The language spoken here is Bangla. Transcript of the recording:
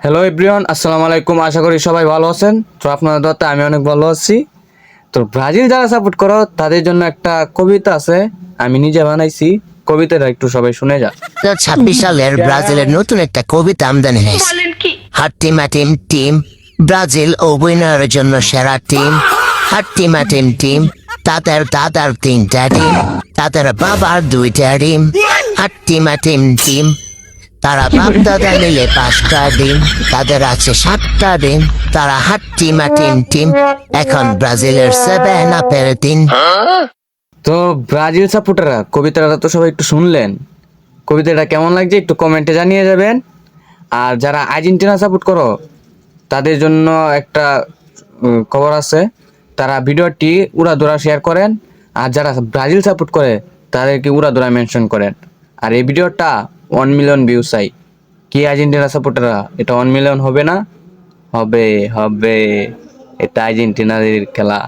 হ্যালো এভরিওয়ান, আসসালামু আলাইকুম। আশা করি সবাই ভালো আছেন। তো আপনাদের দোয়াতে আমি অনেক ভালো আছি। তো ব্রাজিল যারা সাপোর্ট করো তাদের জন্য একটা কবিতা আছে, আমি নিজে বানাইছি। কবিতাটা একটু সবাই শুনে যা। 2026 সালের ব্রাজিলের নতুন একটা কবিতা আমদানি হয়েছে। হাট্টিমা টিম টিম ব্রাজিল অভিনয়ের জন্য সেরা টিম। হাট্টিমা টিম টিম তাদের দাদার 3টা টিম, তাদের বাবার 2টা টিম। হাট্টিমা টিম টিম তারা বাপ দাদা মিলে 5টা ডিম, তাদের আছে 7টা ডিম। তারা হাট্টিমা টিম টিম এখন ব্রাজিলের 7 আপের টিম। তো ব্রাজিল সাপোর্টাররা কবিতাটা তো সবাই একটু শুনলেন। কবিতাটা কেমন লাগছে একটু কমেন্টে জানিয়ে যাবেন। আর যারা আর্জেন্টিনা সাপোর্ট করো তাদের জন্য একটা খবর আছে, তারা ভিডিওটি উড়াধুরা শেয়ার করেন। আর যারা ব্রাজিল সাপোর্ট করে তাদেরকে উড়াধুরা মেনশন করেন। আর এই ভিডিওটা 1 মিলিয়ন ভিউ চাই। কি আর্জেন্টিনা সাপোর্টাররা, এটা 1 মিলিয়ন হবে না? হবে হবে, এটা আর্জেন্টিনাদের খেলা।